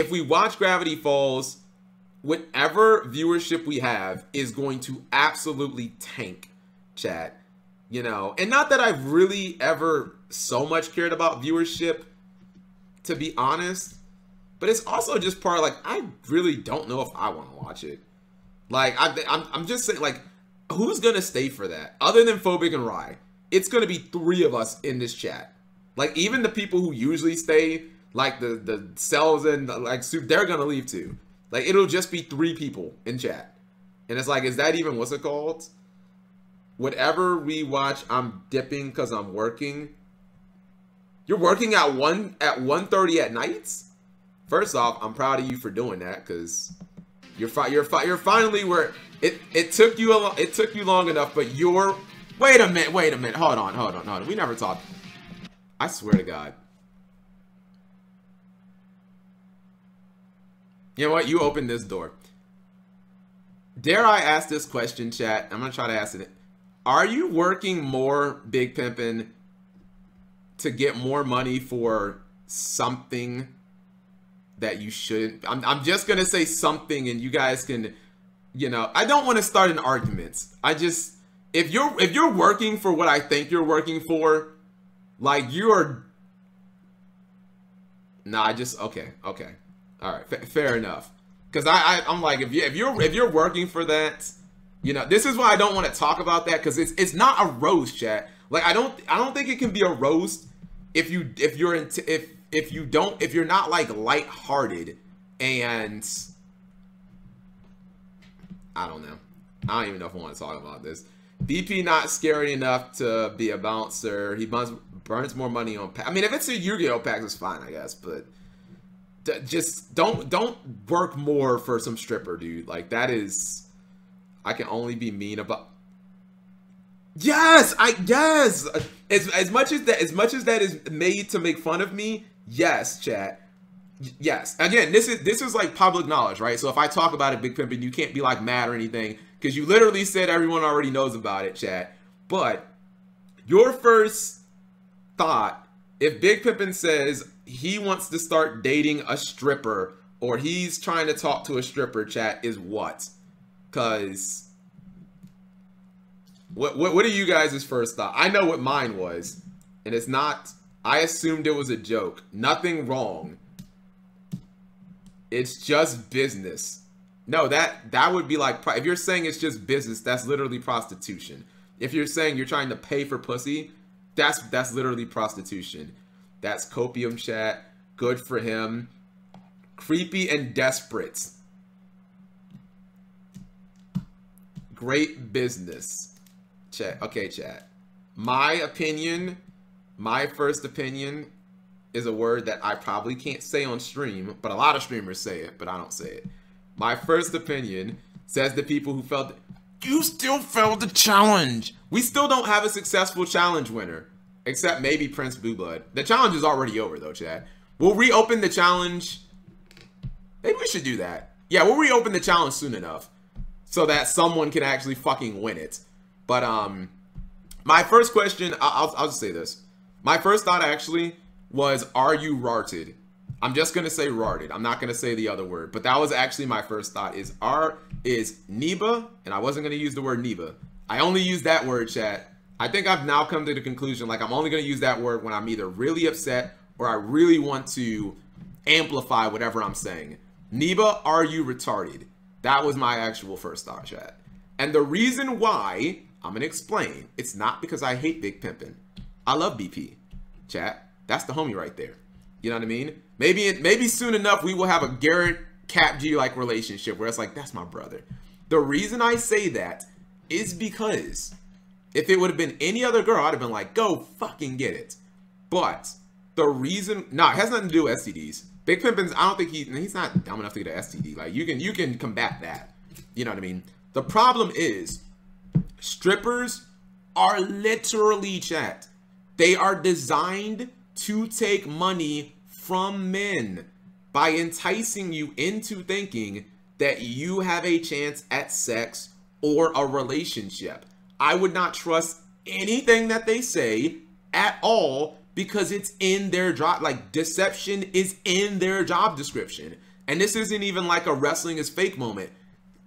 if we watch Gravity Falls, whatever viewership we have is going to absolutely tank, chat. You know, and not that I've really ever so much cared about viewership, to be honest, but it's also just part of, like, I really don't know if I want to watch it. Like, I'm just saying, like, who's gonna stay for that other than Phobic and Rye? It's gonna be 3 of us in this chat. Like, even the people who usually stay, like the cells and like soup, they're gonna leave too. Like, it'll just be 3 people in chat, and it's like, is that even what's it called? Whatever we watch, I'm dipping because I'm working. You're working at 1:30 at nights. First off, I'm proud of you for doing that, because you're finally where it took you long enough, but you're. Wait a minute. Hold on. We never talked. I swear to God. You know what? You opened this door. Dare I ask this question, chat? I'm gonna try to ask it. Are you working more, Big Pimpin', to get more money for something that you shouldn't? I'm just gonna say something, and you guys can, you know, I don't want to start an argument. I just, if you're working for what I think you're working for, like, you're, nah, okay, all right, fair enough. Because I'm like, if you're working for that. You know, this is why I don't want to talk about that, because it's not a roast, chat. Like, I don't think it can be a roast if you're not like lighthearted, and I don't know. I don't even know if I want to talk about this. BP not scary enough to be a bouncer. He burns more money on packs. I mean, if it's a Yu-Gi-Oh packs, it's fine, I guess. But just don't work more for some stripper, dude. Like, that is. I can only be mean about. Yes. As much as that is made to make fun of me. Yes, chat. Yes. Again, this is like public knowledge, right? So if I talk about it, Big Pimpin', you can't be like mad or anything, because you literally said everyone already knows about it, chat. But your first thought, if Big Pimpin' says he wants to start dating a stripper, or he's trying to talk to a stripper, chat, is what? Because what are you guys' first thought? I know what mine was, and it's not. I assumed it was a joke. Nothing wrong. It's just business. No, that would be like, if you're saying it's just business, that's literally prostitution. If you're saying you're trying to pay for pussy, that's literally prostitution. That's copium, chat. Good for him. Creepy and desperate. Great business. Chat. Okay, chat. My opinion, my first opinion, is a word that I probably can't say on stream, but a lot of streamers say it, but I don't say it. My first opinion says the people who felt you still failed the challenge. We still don't have a successful challenge winner, except maybe Prince Blue Blood. The challenge is already over though, chat. We'll reopen the challenge. Maybe we should do that. Yeah, we'll reopen the challenge soon enough, so that someone can actually fucking win it. But my first question, I'll just say this. My first thought actually was, are you rarted? I'm just gonna say rarted. I'm not gonna say the other word, but that was actually my first thought. Is Neba, and I wasn't gonna use the word Neba. I only use that word, chat. I think I've now come to the conclusion, like, I'm only gonna use that word when I'm either really upset or I really want to amplify whatever I'm saying. Neba, are you retarded? That was my actual first thought, chat. And the reason why, I'm gonna explain. It's not because I hate Big Pimpin'. I love BP, chat. That's the homie right there. You know what I mean? Maybe soon enough we will have a Garrett Cap G like relationship where it's like, that's my brother. The reason I say that is because if it would have been any other girl, I'd have been like, go fucking get it. But the reason, it has nothing to do with STDs. Big Pimpin's, I don't think he's not dumb enough to get an STD. Like, you can combat that. You know what I mean? The problem is strippers are literally, chat, they are designed to take money from men by enticing you into thinking that you have a chance at sex or a relationship. I would not trust anything that they say at all, because it's in their job. Like, deception is in their job description. And this isn't even like a wrestling is fake moment.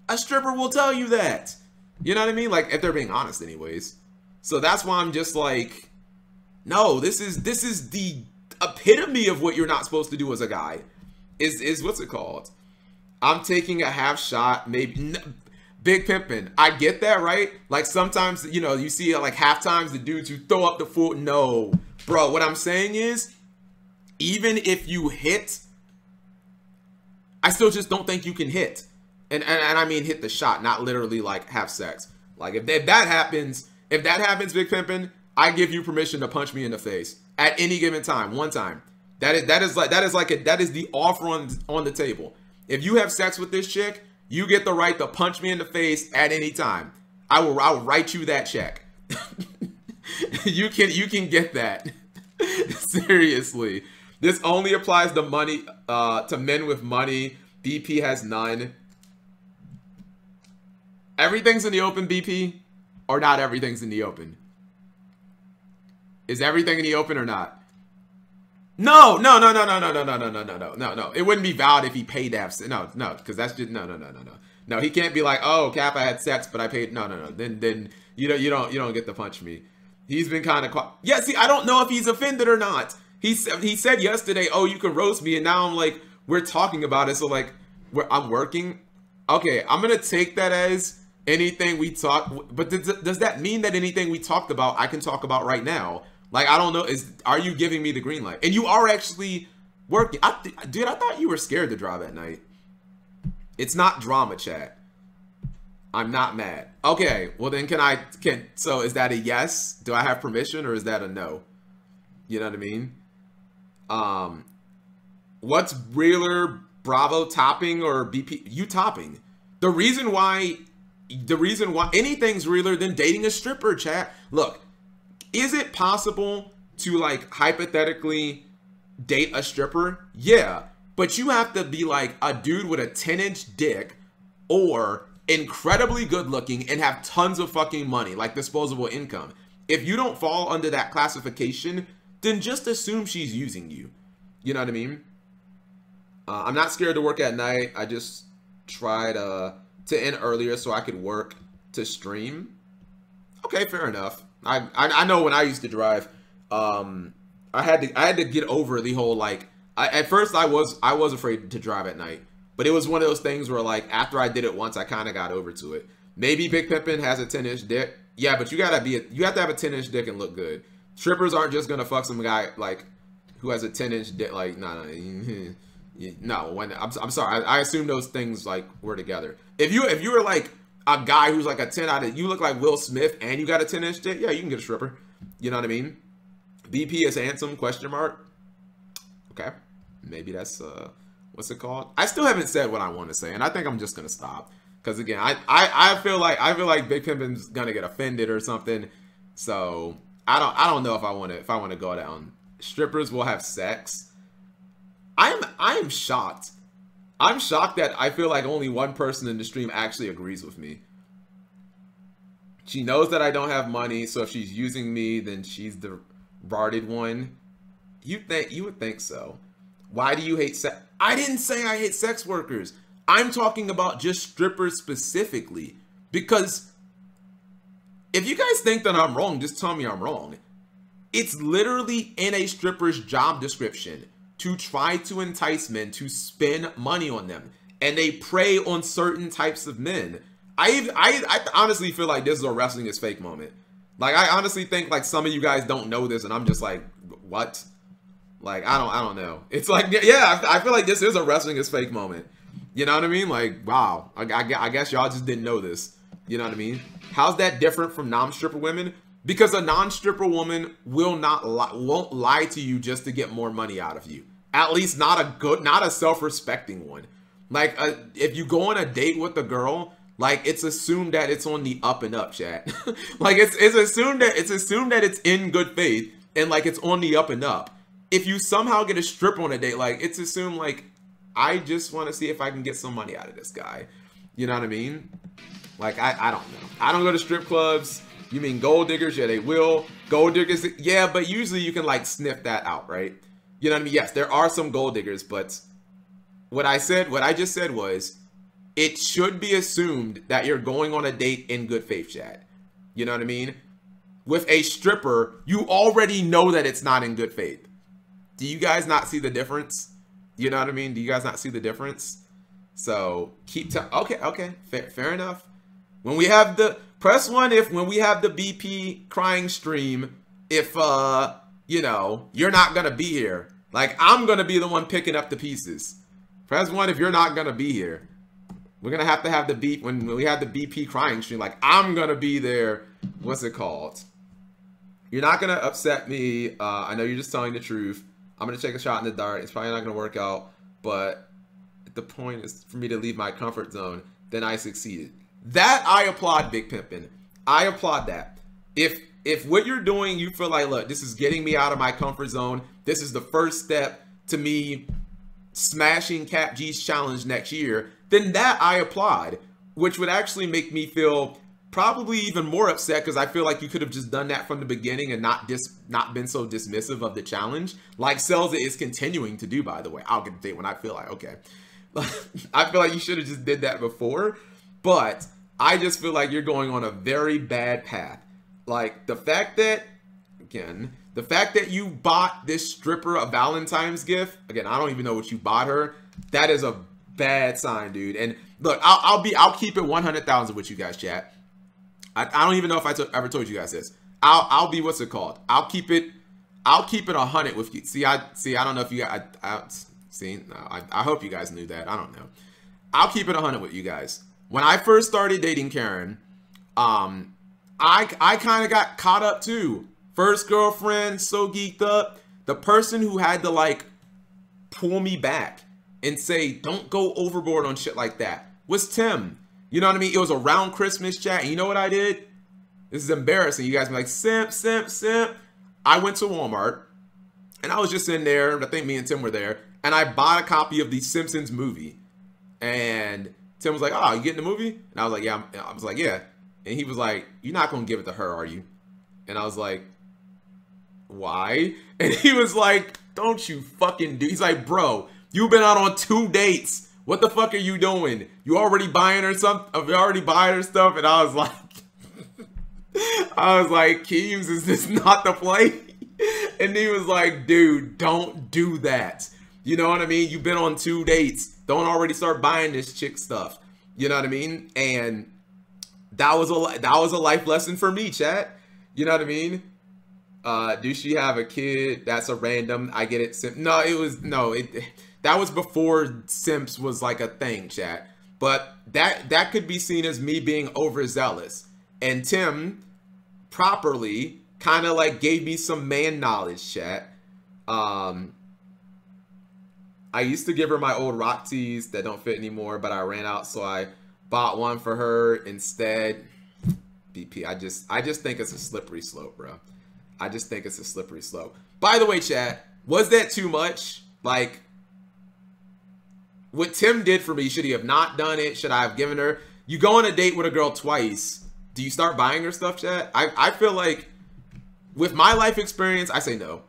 A stripper will tell you that. You know what I mean? Like, if they're being honest anyways. So that's why I'm just like, no, this is the epitome of what you're not supposed to do as a guy. Is what's it called? I'm taking a half shot, maybe. Big pimpin'. I get that, right? Like sometimes, you know, you see like half times the dudes who throw up the full. No, bro. What I'm saying is, even if you hit, I still just don't think you can hit. And I mean hit the shot, not literally like have sex. Like if that happens, Big Pimpin', I give you permission to punch me in the face at any given time, one time. That is the offer on the table. If you have sex with this chick, you get the right to punch me in the face at any time. I'll write you that check. you can get that. Seriously. This only applies to money, to men with money. BP has none. Everything's in the open, BP, or not everything's in the open? Is everything in the open or not? No. It wouldn't be valid if he paid to have sex. No, because that's just no. No, he can't be like, oh, Cap, I had sex, but I paid. No. Then you don't get to punch me. He's been kind of yeah. See, I don't know if he's offended or not. He said yesterday, oh, you can roast me, and now I'm like, we're talking about it, so like, I'm working. Okay, I'm gonna take that as anything we talk. But does that mean that anything we talked about, I can talk about right now? Like, I don't know. Are you giving me the green light? And you are actually working. Dude, I thought you were scared to drive at night. It's not drama, chat. I'm not mad. Okay, well then so is that a yes? Do I have permission, or is that a no? You know what I mean? What's realer, Bravo topping or BP? You topping. The reason why anything's realer than dating a stripper, chat. Look, is it possible to like hypothetically date a stripper? Yeah, but you have to be like a dude with a 10-inch dick or incredibly good looking and have tons of fucking money, like disposable income. If you don't fall under that classification, then just assume she's using you. You know what I mean? I'm not scared to work at night. I just tried to end earlier so I could work to stream. Okay, fair enough. I know when I used to drive, I had to get over the whole like. At first I was afraid to drive at night, but it was one of those things where like after I did it once, I kind of got over to it. Maybe Big Pimpin' has a 10-inch dick. Yeah, but you have to have a 10-inch dick and look good. Strippers aren't just gonna fuck some guy like who has a 10-inch dick. Like no. When I'm sorry, I assume those things like were together. If you were like a guy who's like a 10 out of, you look like Will Smith and you got a 10-inch dick, yeah, you can get a stripper. You know what I mean? BP is handsome? Question mark. Okay, maybe that's what's it called? I still haven't said what I want to say, and I think I'm just gonna stop because again, I feel like Big Pimpin's gonna get offended or something. So I don't know if I want to go down. Strippers will have sex. I am shocked. I'm shocked that I feel like only one person in the stream actually agrees with me. She knows that I don't have money, so if she's using me, then she's the retarded one. You would think so. Why do you hate sex? I didn't say I hate sex workers. I'm talking about just strippers specifically. Because if you guys think that I'm wrong, just tell me I'm wrong. It's literally in a stripper's job description to try to entice men to spend money on them, and they prey on certain types of men. I honestly feel like this is a wrestling is fake moment. Like I honestly think like some of you guys don't know this, and I'm just like, what? Like I don't know. It's like yeah, I feel like this is a wrestling is fake moment. You know what I mean? Like wow, I guess y'all just didn't know this. You know what I mean? How's that different from non-stripper women? Because a non-stripper woman won't lie to you just to get more money out of you. At least not a self-respecting one. Like if you go on a date with a girl, like it's assumed that it's on the up and up, chat. Like it's assumed that it's in good faith and like it's on the up and up. If you somehow get a stripper on a date, like it's assumed like I just want to see if I can get some money out of this guy. You know what I mean? Like I don't know. I don't go to strip clubs. You mean gold diggers? Yeah, they will. Gold diggers, yeah, but usually you can like sniff that out, right? You know what I mean? Yes, there are some gold diggers, but what I just said was, it should be assumed that you're going on a date in good faith, chat. You know what I mean? With a stripper, you already know that it's not in good faith. Do you guys not see the difference? You know what I mean? Do you guys not see the difference? So okay, fair enough. When we have the press one, when we have the BP crying stream, if you know, you're not gonna be here. Like, I'm gonna be the one picking up the pieces. Press one if you're not gonna be here. We're gonna have the beep when we have the BP crying stream. Like, I'm gonna be there. What's it called? You're not gonna upset me. I know you're just telling the truth. I'm gonna take a shot in the dark. It's probably not gonna work out, but the point is for me to leave my comfort zone. Then I succeeded. That I applaud, Big Pimpin'. I applaud that. If what you're doing, you feel like, look, this is getting me out of my comfort zone. This is the first step to me smashing Cap G's challenge next year. Then that I applaud, which would actually make me feel probably even more upset, because I feel like you could have just done that from the beginning and not been so dismissive of the challenge, like Selza is continuing to do, by the way. I'll get the date when I feel like, okay. I feel like you should have just did that before, but I just feel like you're going on a very bad path. Like, the fact that you bought this stripper a Valentine's gift, again, I don't even know what you bought her. That is a bad sign, dude. And look, I'll keep it 100,000 with you guys, chat. I don't even know if I ever told you guys this. I'll be, what's it called? I'll keep it 100 with you. See, I don't know if you guys, I hope you guys knew that. I don't know. I'll keep it 100 with you guys. When I first started dating Karen, I kind of got caught up too. First girlfriend, so geeked up. The person who had to like pull me back and say, don't go overboard on shit like that, was Tim. You know what I mean? It was around Christmas, chat. And you know what I did? This is embarrassing. You guys be like, simp. I went to Walmart and I was just in there. I think me and Tim were there. And I bought a copy of the Simpsons movie. And Tim was like, oh, you getting the movie? And I was like, yeah. I was like, yeah. And he was like, you're not going to give it to her, are you? And I was like, why? And he was like, don't you fucking do. He's like, bro, you've been out on 2 dates. What the fuck are you doing? You already buying her something? You already buying her stuff? And I was like, Keems, is this not the play? And he was like, dude, don't do that. You know what I mean? You've been on 2 dates. Don't already start buying this chick stuff. You know what I mean? And that was a life lesson for me, chat. You know what I mean? Do she have a kid? That's a random. I get it. No, that was before simps was like a thing, chat. But that could be seen as me being overzealous. And Tim properly kind of like gave me some man knowledge, chat. I used to give her my old rock tees that don't fit anymore, but I ran out, so I bought one for her instead. BP, I just think it's a slippery slope, bro. I just think it's a slippery slope. By the way, chat, was that too much? Like, what Tim did for me, should he have not done it? Should I have given her? You go on a date with a girl twice. Do you start buying her stuff, chat? I feel like with my life experience, I say no.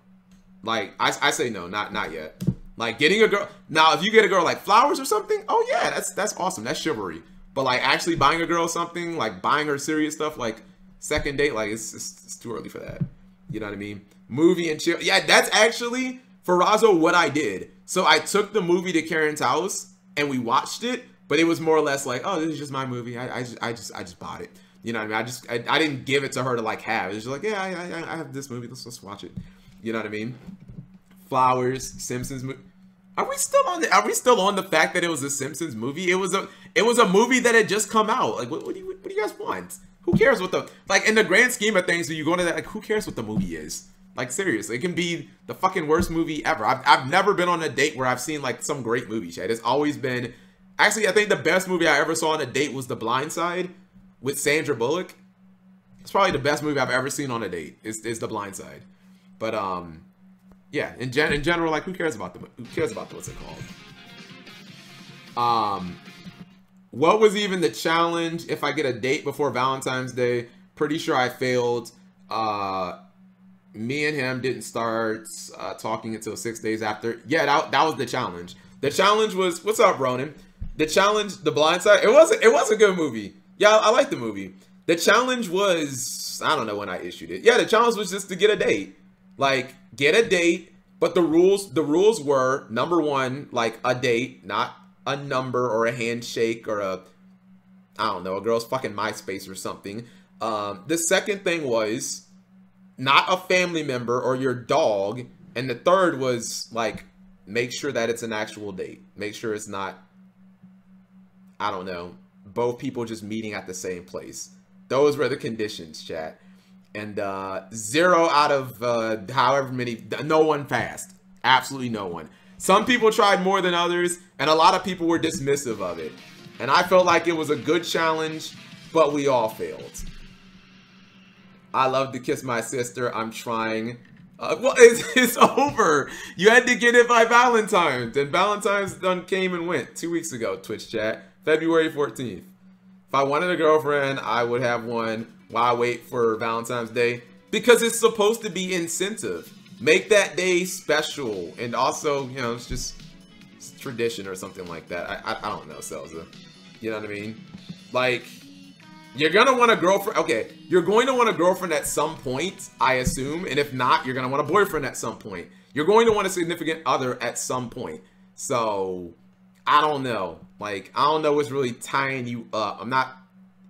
Like, I say no, not yet. Like, getting a girl, now if you get a girl like flowers or something, oh yeah, that's awesome. That's chivalry. But like actually buying a girl something, like buying her serious stuff, like second date, like it's too early for that. You know what I mean? Movie and chill. Yeah, that's actually, for Razzo, what I did. So I took the movie to Karen's house and we watched it, but it was more or less like, oh, this is just my movie. I just bought it. You know what I mean? I didn't give it to her to like have. It was just like, yeah, I have this movie. Let's watch it. You know what I mean? Flowers, Simpsons movie. Are we still on the fact that it was a Simpsons movie? It was a movie that had just come out. Like, what do you guys want? Who cares what the, like, in the grand scheme of things, when you go into that, like, who cares what the movie is? Like, seriously, it can be the fucking worst movie ever. I've never been on a date where I've seen like some great movie, chat. It's always been, actually, I think the best movie I ever saw on a date was The Blind Side with Sandra Bullock. It's probably the best movie I've ever seen on a date. Is The Blind Side. But yeah, in general, like, who cares about what's it called? What was even the challenge? If I get a date before Valentine's Day, pretty sure I failed. Me and him didn't start talking until 6 days after. Yeah, that was the challenge. The challenge was, what's up, Ronan? The challenge, The Blind Side, it was a good movie. Yeah, I like the movie. The challenge was, I don't know when I issued it. Yeah, the challenge was just to get a date. Like, get a date, but the rules were, number one, like a date, not a number or a handshake or a, I don't know, a girl's fucking MySpace or something. The second thing was not a family member or your dog. And the third was like, make sure that it's an actual date. Make sure it's not, I don't know, both people just meeting at the same place. Those were the conditions, chat. And 0 out of however many, no one passed. Absolutely no one. Some people tried more than others, and a lot of people were dismissive of it. And I felt like it was a good challenge, but we all failed. I love to kiss my sister. I'm trying. Well, it's over. You had to get it by Valentine's, and Valentine's done came and went 2 weeks ago, Twitch chat. February 14th. If I wanted a girlfriend, I would have one while I wait for Valentine's Day, because it's supposed to be incentive. Make that day special, and also, you know, it's tradition or something like that. I don't know, Selza. You know what I mean? Like, you're gonna want a girlfriend. Okay, you're going to want a girlfriend at some point, I assume, and if not, you're gonna want a boyfriend at some point. You're going to want a significant other at some point. So, I don't know. Like, I don't know what's really tying you up. I'm not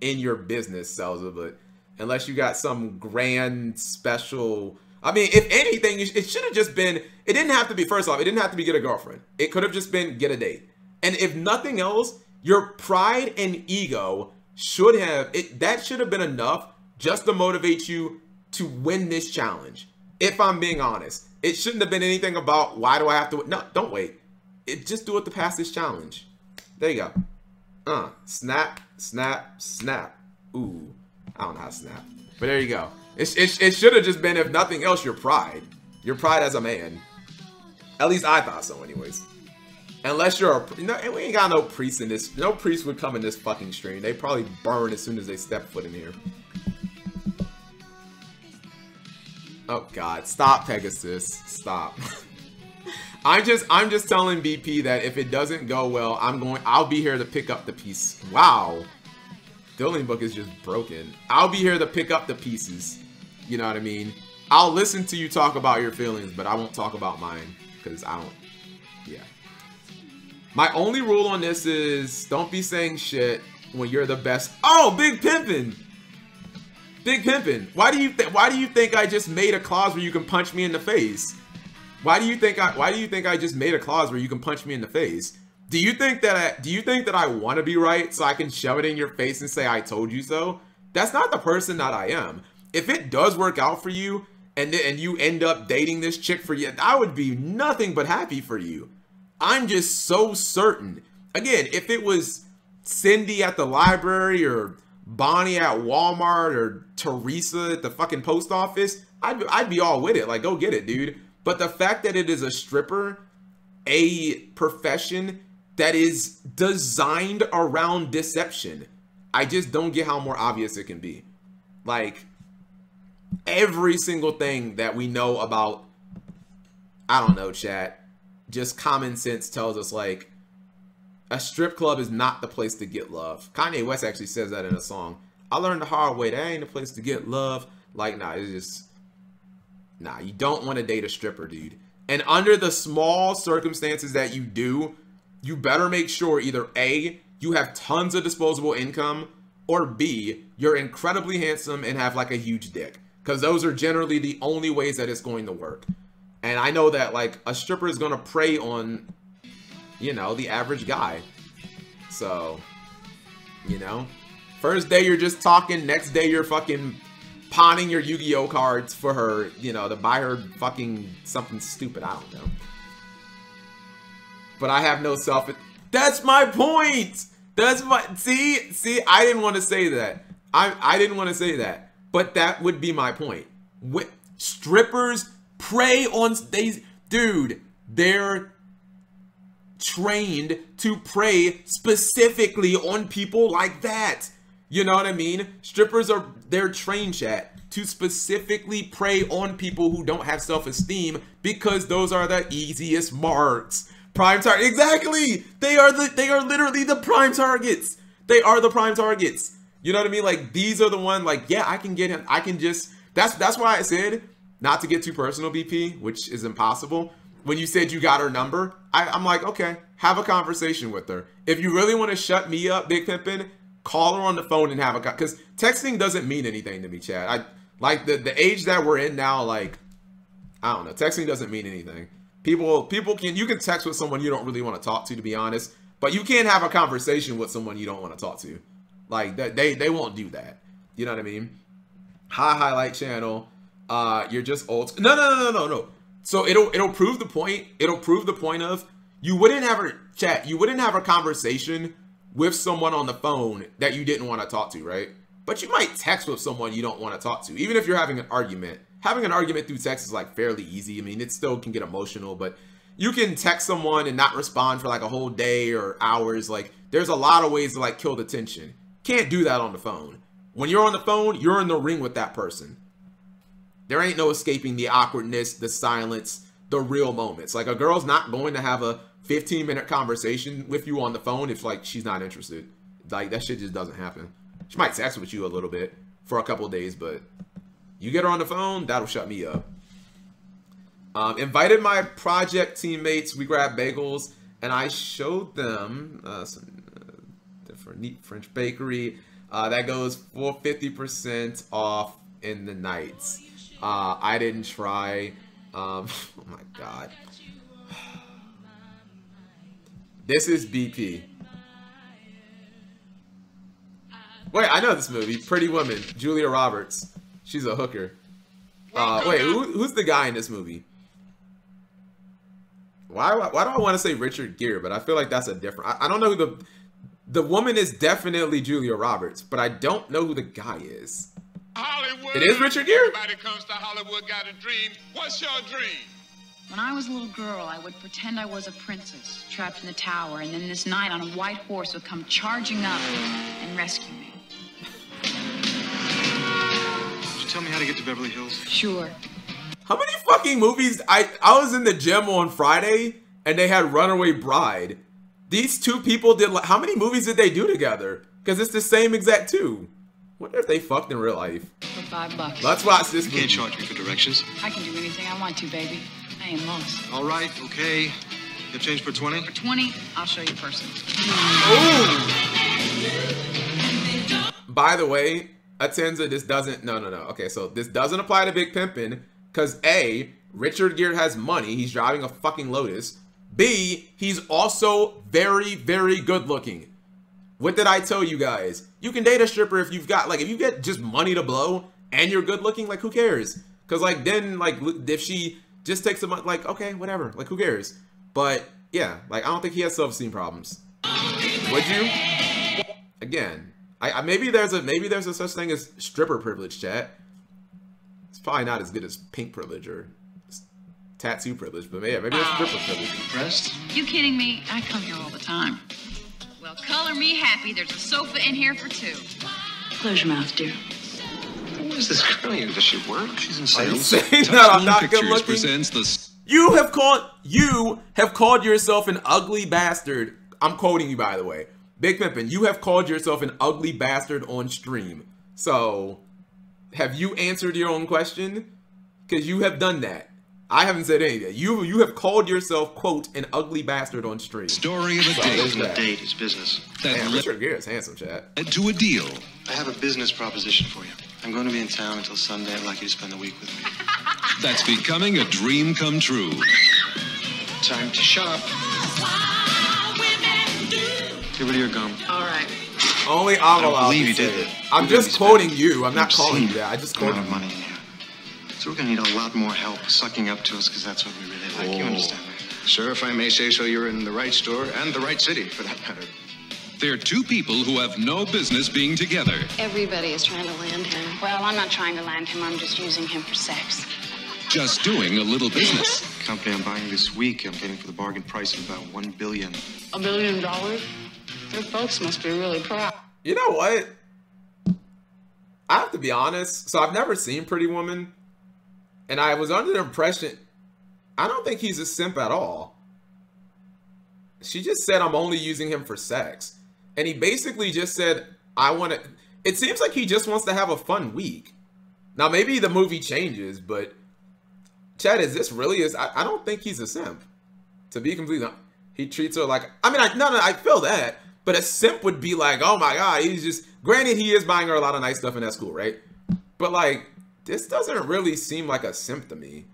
in your business, Selza, but unless you got some grand special, I mean, if anything, it should have just been, it didn't have to be, first off, it didn't have to be get a girlfriend. It could have just been get a date. And if nothing else, your pride and ego should have, that should have been enough just to motivate you to win this challenge. If I'm being honest, it shouldn't have been anything about why do I have to, no, don't wait. Just do it to pass this challenge. There you go. Snap, snap, snap. Ooh, I don't know how to snap. But there you go. It should have just been, if nothing else, your pride. Your pride as a man. At least I thought so anyways. Unless you're a, no, we ain't got no priest in this. No priest would come in this fucking stream. They probably burn as soon as they step foot in here. Oh God, stop, Pegasus. Stop. I'm just telling BP that if it doesn't go well, I'll be here to pick up the piece. Wow. Dueling Book is just broken. I'll be here to pick up the pieces. You know what I mean? I'll listen to you talk about your feelings, but I won't talk about mine. Because I don't, yeah. My only rule on this is don't be saying shit when you're the best. Oh, Big Pimpin'. Big Pimpin'. Why do you think I just made a clause where you can punch me in the face? Why do you think I just made a clause where you can punch me in the face? Do you think that I want to be right so I can shove it in your face and say I told you so? That's not the person that I am. If it does work out for you and you end up dating this chick for you, I would be nothing but happy for you. I'm just so certain. Again, if it was Cindy at the library or Bonnie at Walmart or Teresa at the fucking post office, I'd be all with it. Like, go get it, dude. But the fact that it is a stripper, a profession that is designed around deception, I just don't get how more obvious it can be. Like, every single thing that we know about, I don't know, chat, just common sense tells us, like, a strip club is not the place to get love. Kanye West actually says that in a song. I learned the hard way. That ain't the place to get love. Like, nah, it's just, nah, you don't want to date a stripper, dude. And under the small circumstances that you do, you better make sure either A, you have tons of disposable income, or B, you're incredibly handsome and have like a huge dick. Because those are generally the only ways that it's going to work. And I know that like a stripper is going to prey on, you know, the average guy. So, you know, first day you're just talking, next day you're fucking pawning your Yu-Gi-Oh cards for her, you know, to buy her fucking something stupid. I don't know. But I have no self. That's my point. That's my, see, I didn't want to say that. I didn't want to say that. But that would be my point. Strippers prey on, dude, they're trained to prey specifically on people like that. You know what I mean? Strippers they're trained, chat, to specifically prey on people who don't have self-esteem because those are the easiest marks Prime target. Exactly. They are literally the prime targets. They are the prime targets. You know what I mean? Like, these are the one, like, yeah, I can get him. I can just, that's why I said not to get too personal, BP, which is impossible. When you said you got her number, I'm like, okay, have a conversation with her. If you really want to shut me up, Big Pimpin', call her on the phone and have a, because texting doesn't mean anything to me, Chad. I like the age that we're in now, like, I don't know, texting doesn't mean anything. People can, you can text with someone you don't really want to talk to be honest, but you can't have a conversation with someone you don't want to talk to. Like, they won't do that. You know what I mean? Hi, highlight channel. You're just old. No. So it'll prove the point. It'll prove the point of you wouldn't have a chat. You wouldn't have a conversation with someone on the phone that you didn't want to talk to, right? But you might text with someone you don't want to talk to, even if you're having an argument. Having an argument through text is like fairly easy. I mean, it still can get emotional, but you can text someone and not respond for like a whole day or hours. Like, there's a lot of ways to like kill the tension. Can't do that on the phone. When you're on the phone, you're in the ring with that person. There ain't no escaping the awkwardness, the silence, the real moments. Like, a girl's not going to have a 15-minute conversation with you on the phone if, like, she's not interested. Like, that shit just doesn't happen. She might text with you a little bit for a couple of days, but you get her on the phone, that'll shut me up. Invited my project teammates. We grabbed bagels, and I showed them some different neat French bakery. That goes for 50% off in the nights. I didn't try. Oh my god. This is BP. Wait, I know this movie. Pretty Woman. Julia Roberts. She's a hooker. Wait, who's the guy in this movie? Why do I want to say Richard Gere? But I feel like that's a different. I don't know who the woman is. Definitely Julia Roberts, but I don't know who the guy is. Hollywood. It is Richard Gere? Everybody comes to Hollywood, got a dream. What's your dream? When I was a little girl, I would pretend I was a princess trapped in the tower, and then this knight on a white horse would come charging up and rescue me. Could you tell me how to get to Beverly Hills? Sure. How many fucking movies? I was in the gym on Friday, and they had Runaway Bride. These two people did, how many movies did they do together? Because it's the same exact two. Wonder if they fucked in real life. For $5. Let's watch this movie. You can't charge me for directions. I can do anything I want to, baby. I ain't lost. All right, okay. You change for 20? For 20, I'll show you personally. Ooh. By the way, Atenza, this doesn't, no. Okay, so this doesn't apply to Big Pimpin', because A, Richard Gere has money. He's driving a fucking Lotus. B, he's also very, very good looking. What did I tell you guys? You can date a stripper if you've got, like, if you get just money to blow and you're good looking, like, who cares? Because, like, then, like, if she just takes a month, like, okay, whatever, like, who cares? But, yeah, like, I don't think he has self-esteem problems. Would you? Again, maybe there's a such thing as stripper privilege, chat. It's probably not as good as pink privilege or tattoo privilege, but yeah, maybe there's stripper privilege. Impressed? You kidding me? I come here all the time. Well, color me happy. There's a sofa in here for two. Close your mouth, dear. What is this girl? Does she work? She's in Are you sales. saying that I'm not good looking? You have called yourself an ugly bastard. I'm quoting you, by the way. Big Pimpin', you have called yourself an ugly bastard on stream. So, have you answered your own question? Because you have done that. I haven't said anything. You have called yourself, quote, an ugly bastard on stream. Story of a So date. this isn't a date, it's business. Damn, Richard Gere is handsome, chat. Led to a deal. I have a business proposition for you. I'm going to be in town until Sunday. I'd like you to spend the week with me. That's becoming a dream come true. Time to shop. Give it your gum. All right. Only I'm I don't allowed believe to you say did it. it. I'm You're just gonna be quoting spending you. I'm not calling you that. I just quoted amount of you. money in here. So we're going to need a lot more help sucking up to us because that's what we really like. You understand that? Sir, if I may say so, you're in the right store and the right city, for that matter. They're two people who have no business being together. Everybody is trying to land him. Well, I'm not trying to land him. I'm just using him for sex. Just doing a little business. The company I'm buying this week, I'm getting for the bargain price of about $1 billion. $1 billion? Your folks must be really proud. You know what? I have to be honest. So I've never seen Pretty Woman. And I was under the impression, I don't think he's a simp at all. She just said, I'm only using him for sex. And he basically just said, I want to... It seems like he just wants to have a fun week. Now, maybe the movie changes, but... Chad, is this really... I don't think he's a simp. To be completely honest. He treats her like... I mean, I feel that. But a simp would be like, oh my God, he's just... Granted, he is buying her a lot of nice stuff, and that's cool, right? But, like, this doesn't really seem like a simp to me.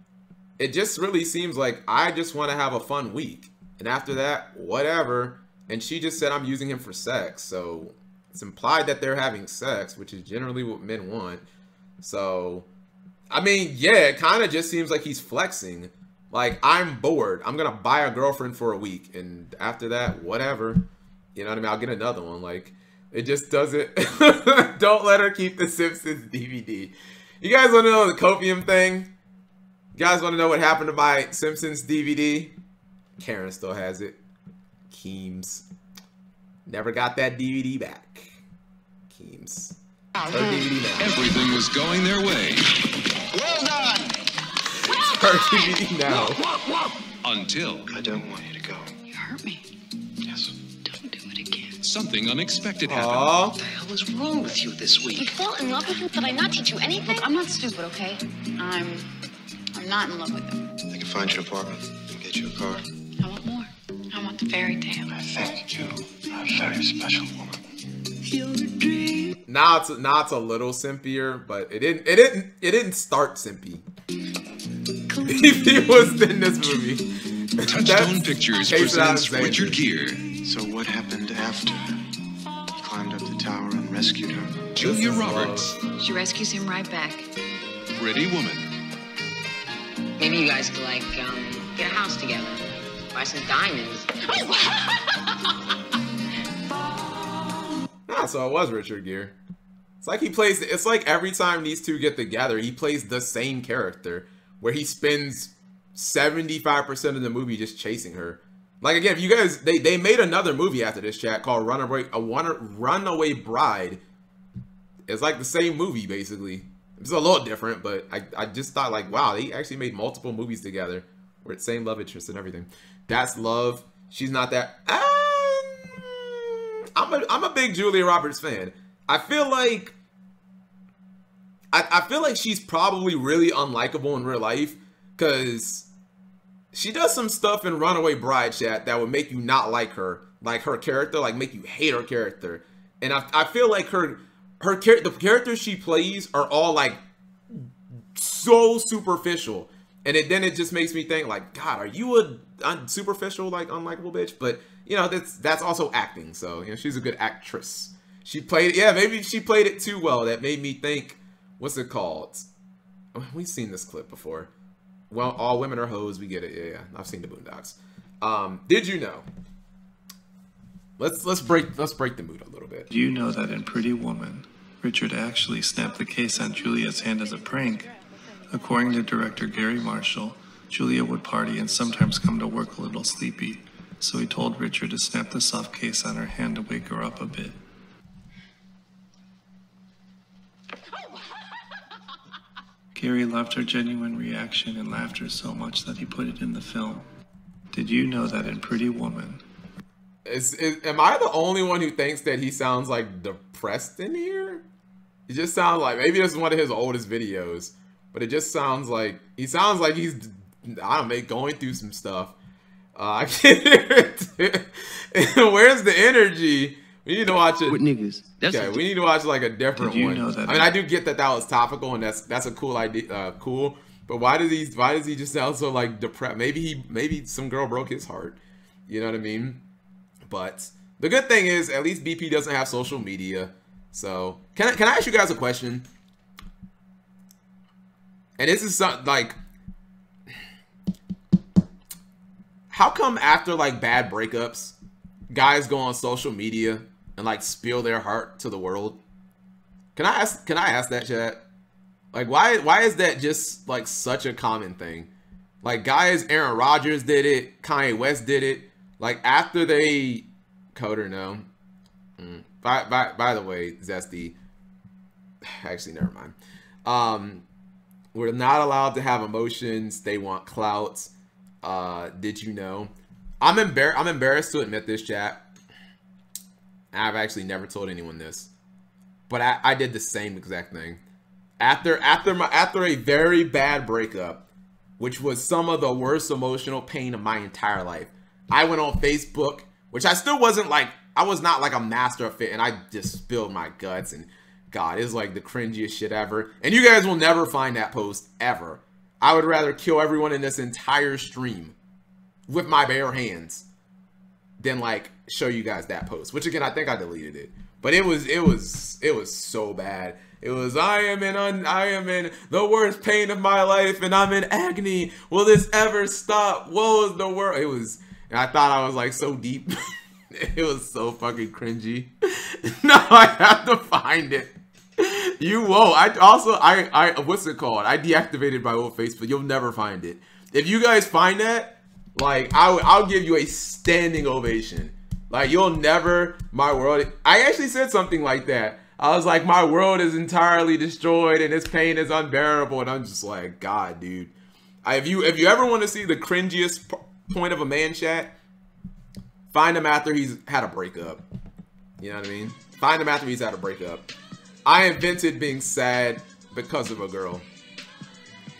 It just really seems like I just want to have a fun week. And after that, whatever. And she just said, I'm using him for sex. So it's implied that they're having sex, which is generally what men want. So, I mean, yeah, it kind of just seems like he's flexing. Like, I'm bored. I'm going to buy a girlfriend for a week. And after that, whatever. You know what I mean? I'll get another one. Like, it just doesn't. Don't let her keep the Simpsons DVD. You guys want to know the copium thing? You guys want to know what happened to my Simpsons DVD? Karen still has it. Keems. Never got that DVD back. Keems. Her DVD now. Everything was going their way. Well done. Her DVD now. Until I don't want you to go. You hurt me. Yes. Don't do it again. something unexpected happened. Aww. What the hell is wrong with you this week? You fall in love with him? Did I not teach you anything? Look, I'm not stupid, okay? I'm not in love with him. I can find you an apartment and get you a car. I want more. I want the fairy tale. I think you are a very special woman. Now it's a little simpier, but it didn't start simpy. He was in this movie. Touchstone Pictures presents Richard Gere. So what happened after? You climbed up the tower and rescued her. Julia Roberts. She rescues him right back. Pretty Woman. Maybe you guys could, like, get a house together. Buy some diamonds. Nah, so it was Richard Gere. It's like he plays, it's like every time these two get together, he plays the same character, where he spends 75% of the movie just chasing her. Like, again, if you guys, they made another movie after this, chat, called Runaway Bride. It's like the same movie, basically. It's a little different, but I just thought, like, wow, they actually made multiple movies together with the same love interest and everything. That's Love. She's not that. I'm a big Julia Roberts fan. I feel like she's probably really unlikable in real life, because she does some stuff in Runaway Bride, chat, that would make you not like her character, like make you hate her character. And I feel like the characters she plays are all like so superficial, and then it just makes me think, like, God, are you a superficial, like, unlikable bitch? But you know, that's also acting, so you know, she's a good actress. She played, yeah, maybe she played it too well. That made me think, what's it called? We've seen this clip before. Well, All Women Are Hoes. We get it. Yeah. I've seen the Boondocks. Did you know? Let's break the mood a little bit. Do you know that in Pretty Woman, Richard actually snapped the case on Julia's hand as a prank? According to director Gary Marshall, Julia would party and sometimes come to work a little sleepy, so he told Richard to snap the soft case on her hand to wake her up a bit. Gary loved her genuine reaction and laughter so much that he put it in the film. Did you know that in Pretty Woman? Am I the only one who thinks that he sounds like depressed in here? He just sounds like, maybe this is one of his oldest videos, but it just sounds like he's, I don't know, going through some stuff. I can't hear it. Where's the energy? We need to watch it. With niggas. Okay, we need to watch like a different one. Know that I mean, I do get that was topical, and that's a cool idea, cool. But why does he just sound so like depressed? Maybe some girl broke his heart. You know what I mean? But the good thing is, at least BP doesn't have social media. So can I ask you guys a question? And this is something like, how come after like bad breakups, guys go on social media and like spill their heart to the world? Can I ask that, chat? Like, why is that just like such a common thing? Like, guys, Aaron Rodgers did it, Kanye West did it. Like, after they Coder, no. By the way, Zesty, actually, never mind. We're not allowed to have emotions. They want clout. Did you know? I'm embarrassed to admit this, chat. I've actually never told anyone this, but I did the same exact thing. After a very bad breakup, which was some of the worst emotional pain of my entire life, I went on Facebook, which I still wasn't like, I was not like a master of it, and I just spilled my guts, and God, it's like the cringiest shit ever. And you guys will never find that post ever. I would rather kill everyone in this entire stream with my bare hands than like show you guys that post, which again, I think I deleted it, but it was so bad. It was, I am in the worst pain of my life, and I'm in agony. Will this ever stop? Woe is the world. It was, and I thought I was like so deep. It was so fucking cringy. No, I have to find it. You won't. I what's it called? I deactivated my old Facebook. You'll never find it. If you guys find that, like, I'll give you a standing ovation. Like, you'll never, my world. I actually said something like that. I was like, my world is entirely destroyed and this pain is unbearable. And I'm just like, God, dude. If you ever want to see the cringiest point of a man, chat, find him after he's had a breakup. You know what I mean? Find him after he's had a breakup. I invented being sad because of a girl.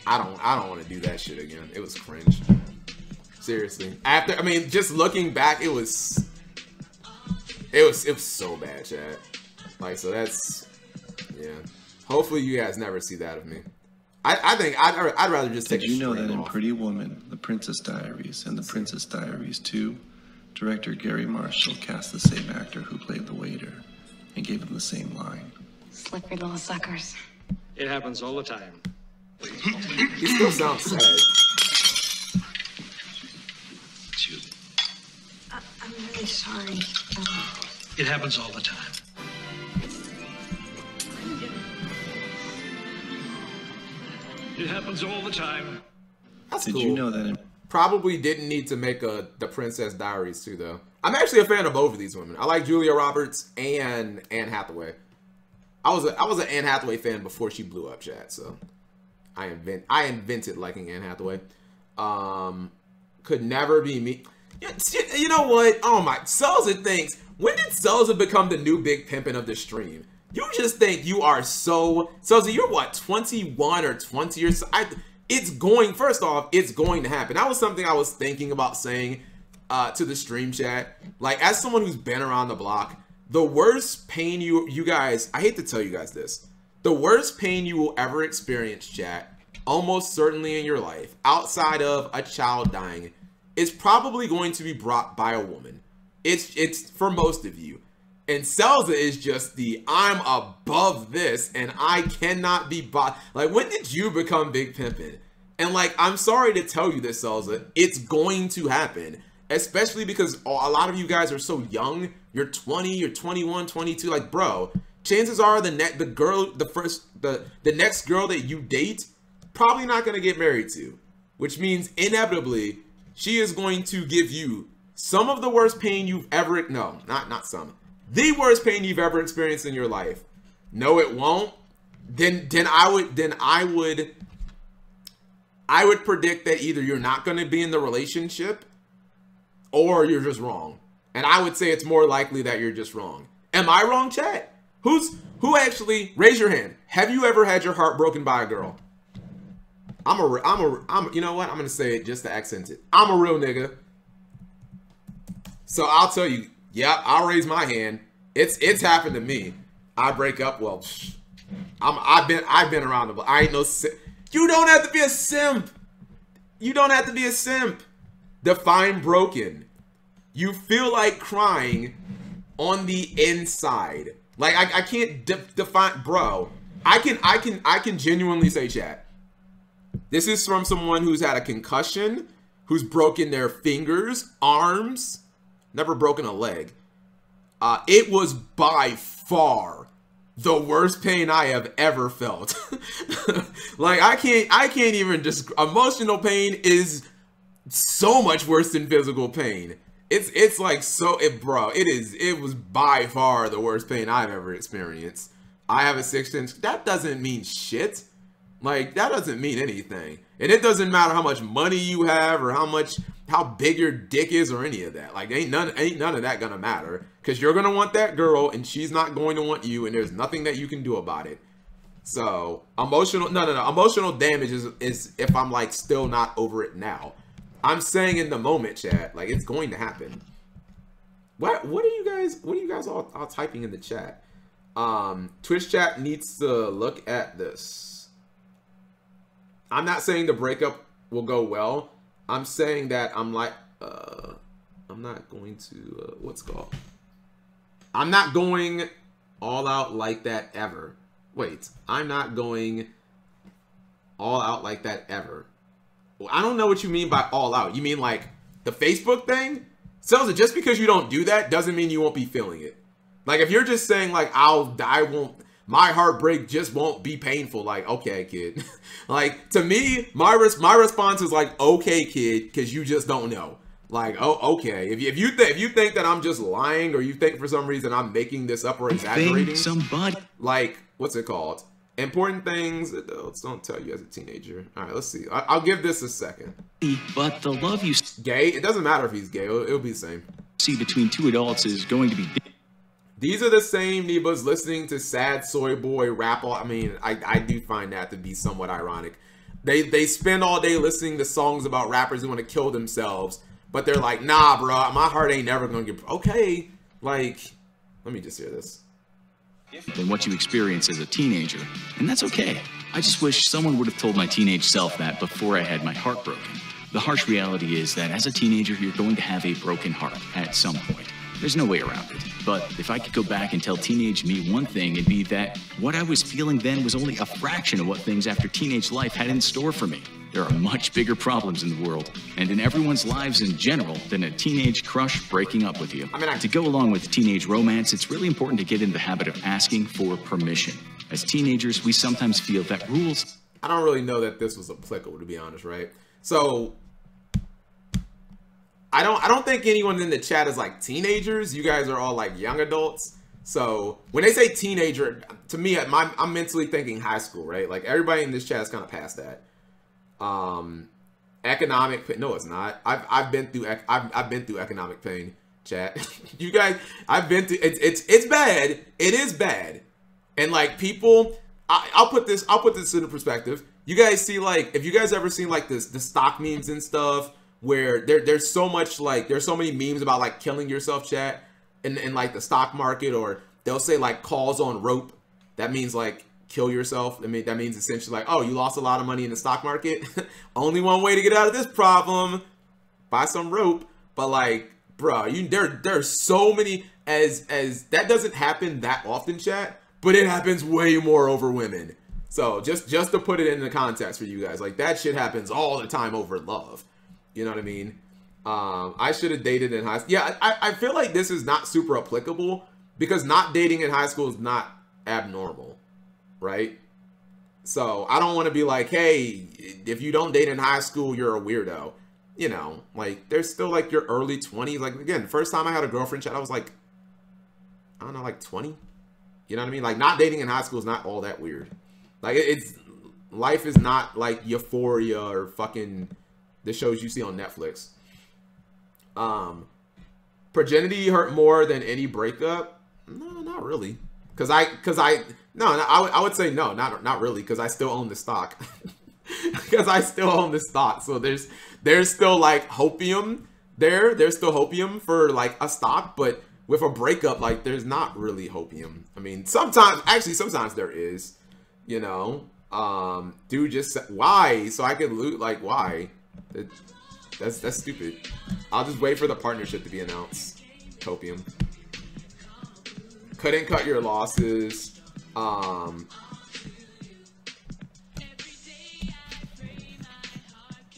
I don't want to do that shit again. It was cringe. Seriously. I mean, just looking back, it was so bad, chat. Like, so that's, yeah. Hopefully you guys never see that of me. I think I'd rather just take a string off. Did you know that in Pretty Woman, The Princess Diaries, and The Princess Diaries 2, director Gary Marshall cast the same actor who played the waiter and gave him the same line? Slippery little suckers. It happens all the time. He still sounds sad. It's you. I'm really sorry. It happens all the time. It happens all the time. That's Did cool. you know that? Probably didn't need to make The Princess Diaries too, though. I'm actually a fan of both of these women. I like Julia Roberts and Anne Hathaway. I was an Anne Hathaway fan before she blew up, chat. So I invented liking Anne Hathaway. Could never be me. You know what? Oh my, Selza thinks. When did Selza become the new big pimpin' of the stream? You just think you are so... Selza, you're what, 21 or 20 or so? It's going... First off, it's going to happen. That was something I was thinking about saying to the stream chat. Like, as someone who's been around the block, the worst pain you guys... I hate to tell you guys this. The worst pain you will ever experience, chat, almost certainly in your life, outside of a child dying, is probably going to be brought by a woman. It's for most of you. And Selza is just the, I'm above this and I cannot be bought. Like, when did you become big pimpin'? And like, I'm sorry to tell you this, Selza, it's going to happen. Especially because a lot of you guys are so young. You're 20, you're 21, 22. Like, bro, chances are the next girl that you date, probably not going to get married to. Which means inevitably, she is going to give you some of the worst pain you've ever, no, not some. The worst pain you've ever experienced in your life. No, it won't. Then I would predict that either you're not going to be in the relationship or you're just wrong. And I would say it's more likely that you're just wrong. Am I wrong, chat? Who actually, raise your hand. Have you ever had your heart broken by a girl? You know what? I'm going to say it just to accent it. I'm a real nigga. So I'll tell you, yeah, I'll raise my hand. It's happened to me. I break up. Well, I've been around the block. I ain't no simp. You don't have to be a simp. You don't have to be a simp. Define broken. You feel like crying on the inside. Like I can't define, bro. I can genuinely say, chat. This is from someone who's had a concussion, who's broken their fingers, arms, never broken a leg. It was by far the worst pain I have ever felt. Like, I can't even just, emotional pain is so much worse than physical pain. It's like, so, bro, it was by far the worst pain I've ever experienced. I have a 6-inch, that doesn't mean shit. Like, that doesn't mean anything. And it doesn't matter how much money you have or how big your dick is or any of that. Like, ain't none of that gonna matter, because you're gonna want that girl and she's not going to want you, and there's nothing that you can do about it. So emotional damage is if I'm like still not over it now. I'm saying in the moment, chat, like, it's going to happen. What are you guys all typing in the chat? Twitch chat needs to look at this. I'm not saying the breakup will go well. I'm saying that I'm not going to what's it called? I'm not going all out like that ever. Wait, I'm not going all out like that ever. Well, I don't know what you mean by all out. You mean like the Facebook thing? Selza, just because you don't do that doesn't mean you won't be feeling it. Like, if you're just saying like my heartbreak just won't be painful, like, okay, kid. Like, to me, my response is like, okay, kid, because you just don't know. Like, oh, okay. If you think that I'm just lying, or you think for some reason I'm making this up or exaggerating, somebody, like, what's it called? Important things don't tell you as a teenager. All right, let's see. I'll give this a second. But the love you gay, it doesn't matter if he's gay. It'll be the same. See between two adults is going to be. These are the same Nebas listening to sad soy boy rap. I mean, I do find that to be somewhat ironic. They spend all day listening to songs about rappers who want to kill themselves, but they're like, nah, bro, my heart ain't never gonna get. Okay, like, let me just hear this. Than what you experience as a teenager, and that's okay. I just wish someone would have told my teenage self that before I had my heart broken. The harsh reality is that as a teenager, you're going to have a broken heart at some point. There's no way around it. But if I could go back and tell teenage me one thing, it'd be that what I was feeling then was only a fraction of what things after teenage life had in store for me. There are much bigger problems in the world, and in everyone's lives in general, than a teenage crush breaking up with you. To go along with teenage romance, it's really important to get in the habit of asking for permission. As teenagers, we sometimes feel that rules... I don't really know that this was applicable, to be honest, right? So, I don't think anyone in the chat is like teenagers. You guys are all like young adults. So, when they say teenager, to me, I'm mentally thinking high school, right? Like, everybody in this chat is kind of past that. Economic, no, it's not. I've been through economic pain, chat. You guys, I've been through, it's bad. It is bad. And like, people, I'll put this into perspective. You guys see, like, if you guys ever seen like the stock memes and stuff, where there's so much, like, there's so many memes about like killing yourself, chat, in like the stock market, or they'll say like calls on rope. That means like kill yourself. I mean, that means essentially like, oh, you lost a lot of money in the stock market. Only one way to get out of this problem: buy some rope. But like, bro, there's so many, as that doesn't happen that often, chat, but it happens way more over women. So just to put it into context for you guys, like, that shit happens all the time over love. You know what I mean? I should have dated in high school. Yeah, I feel like this is not super applicable, because not dating in high school is not abnormal, right? So I don't want to be like, hey, if you don't date in high school, you're a weirdo. You know, like, there's still like your early 20s. Like, again, the first time I had a girlfriend, chat, I was like, I don't know, like 20. You know what I mean? Like, not dating in high school is not all that weird. Like, life is not like Euphoria or fucking the shows you see on Netflix. Progeny hurt more than any breakup? No, not really. I would say no, not really, because I still own the stock. Because I still own the stock. So there's still like hopium there. There's still hopium for like a stock, but with a breakup, like, there's not really hopium. I mean, sometimes there is, you know. Dude just said, why? So I could loot, like, why? That's stupid. I'll just wait for the partnership to be announced. Hopium. Couldn't cut your losses.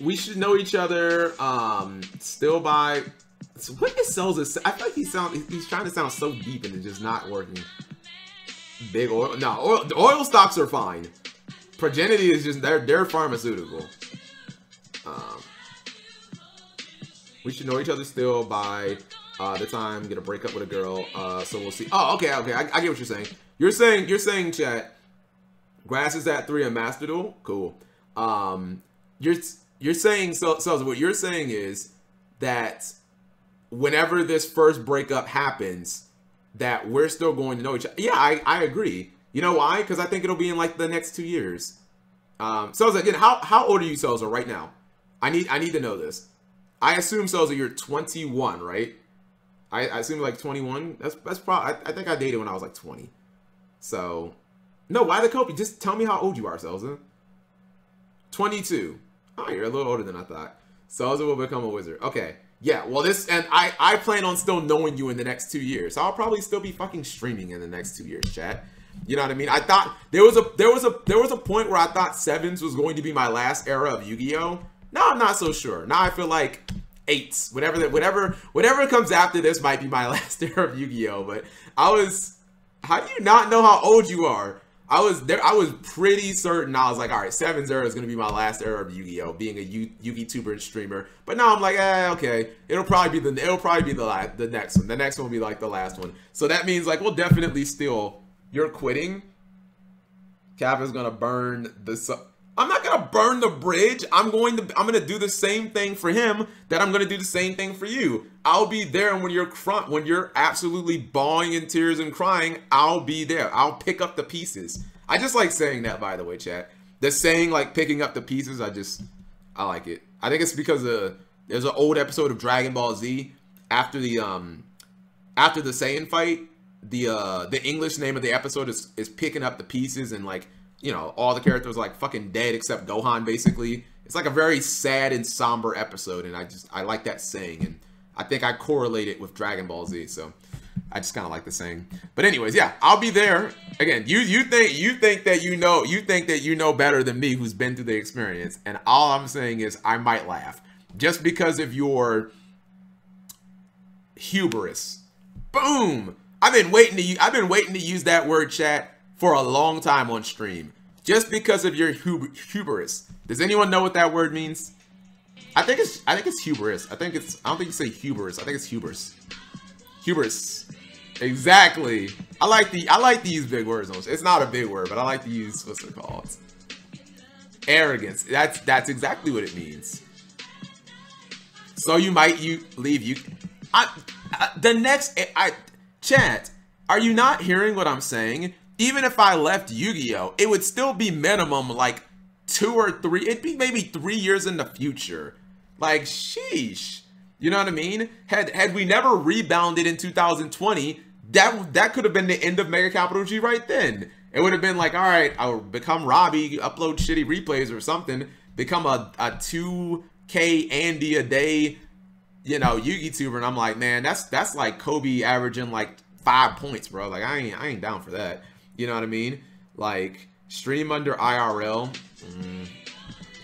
We should know each other. Still by. So what is Selza? I feel like he's trying to sound so deep and it's just not working. Big oil. No, oil stocks are fine. Progeny is just they're pharmaceutical. We should know each other still by the time get a breakup with a girl. So we'll see. Oh, okay. I get what you're saying. You're saying, chat. Grass is at 3 and Master Duel. Cool. you're saying so what you're saying is that whenever this first breakup happens, that we're still going to know each other. Yeah, I agree. You know why? Because I think it'll be in like the next 2 years. Selza, again, how old are you, Selza, right now? I need to know this. I assume, Selza, you're 21, right? I assume like 21. That's probably. I think I dated when I was like 20. So, no, why the Kobe? Just tell me how old you are, Selza. 22. Oh, you're a little older than I thought. Selza will become a wizard. Okay. Yeah, well, I plan on still knowing you in the next 2 years. So I'll probably still be fucking streaming in the next 2 years, chat. You know what I mean? I thought there was a point where I thought Sevens was going to be my last era of Yu-Gi-Oh! Now I'm not so sure. Now I feel like 8s. Whatever comes after this might be my last era of Yu-Gi-Oh! But how do you not know how old you are? I was pretty certain. I was like, all right, 7's era is going to be my last era of Yu-Gi-Oh! Being a Yu-Gi tuber and streamer. But now I'm like, okay, it'll probably be the next one. The next one will be like the last one. So that means like we'll definitely still. You're quitting. Cap is gonna burn the. I'm not gonna burn the bridge. I'm gonna do the same thing for him that I'm gonna do the same thing for you. I'll be there when you're absolutely bawling in tears and crying. I'll be there. I'll pick up the pieces. I just like saying that, by the way, chat. The saying like picking up the pieces. I like it. I think it's because there's an old episode of Dragon Ball Z after the Saiyan fight. The English name of the episode is picking up the pieces, and like, you know, all the characters are like fucking dead except Gohan, basically. It's like a very sad and somber episode, and I like that saying, and I think I correlate it with Dragon Ball Z, so I just kind of like the saying. But anyways, yeah, I'll be there. Again, you think that you know better than me, who's been through the experience, and all I'm saying is I might laugh just because of your hubris. Boom. I've been waiting to use that word, chat, for a long time on stream. Just because of your hubris. Does anyone know what that word means? I think it's hubris. I don't think you say hubris. I think it's hubris. Hubris. Exactly. I like to use big words. It's not a big word, but I like to use what's it called? Arrogance. That's exactly what it means. So you might leave. Chat, are you not hearing what I'm saying? Even if I left Yu-Gi-Oh, it would still be minimum like 2 or 3. It'd be maybe 3 years in the future. Like, sheesh. You know what I mean? Had we never rebounded in 2020, that could have been the end of Mega Capital G right then. It would have been like, all right, I'll become Robbie, upload shitty replays or something, become a 2K Andy a day, you know, Yu-Gi tuber, and I'm like, man, that's like Kobe averaging like 5 points, bro. Like, I ain't down for that. You know what I mean? Like, stream under IRL.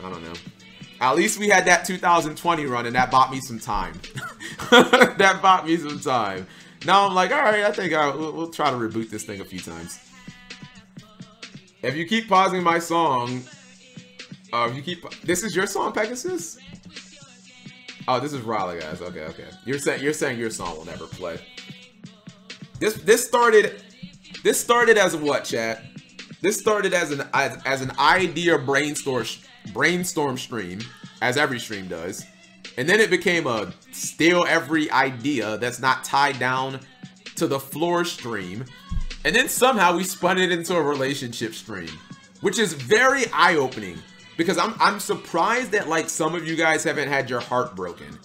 I don't know. At least we had that 2020 run, and that bought me some time. That bought me some time. Now I'm like, all right, I think we'll try to reboot this thing a few times. If you keep pausing my song, this is your song, Pegasus? Oh, this is Raleigh, guys. Okay. You're saying your song will never play. This started as what, chat? This started as an idea brainstorm stream, as every stream does, and then it became a steal every idea that's not tied down to the floor stream, and then somehow we spun it into a relationship stream, which is very eye-opening. Because I'm surprised that like some of you guys haven't had your heart broken.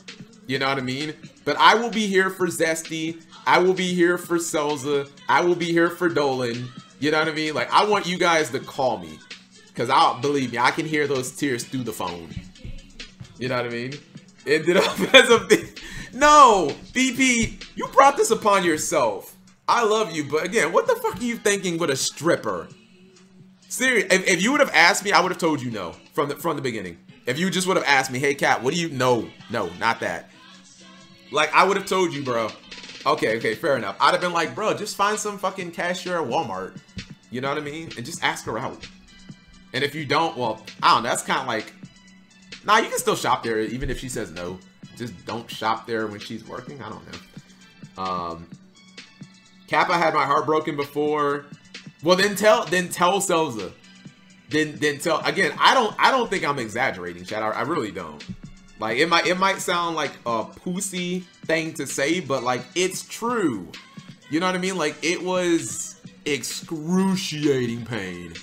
You know what I mean? But I will be here for Zesty. I will be here for Selza. I will be here for Dolan. You know what I mean? Like, I want you guys to call me. Because believe me, I can hear those tears through the phone. You know what I mean? Ended up as a big... No! BP, you brought this upon yourself. I love you, but again, what the fuck are you thinking with a stripper? Seriously, if you would have asked me, I would have told you no from the beginning. If you just would have asked me, hey, Cat, what do you... No, not that. Like, I would have told you, bro. Okay, fair enough. I'd have been like, bro, just find some fucking cashier at Walmart. You know what I mean? And just ask her out. And if you don't, well, I don't know. That's kind of like... Nah, you can still shop there even if she says no. Just don't shop there when she's working. I don't know. Kappa had my heart broken before... Well, then tell Selza. then tell again. I don't think I'm exaggerating, Chad. I really don't. Like it might sound like a pussy thing to say, but like it's true. You know what I mean? Like it was excruciating pain.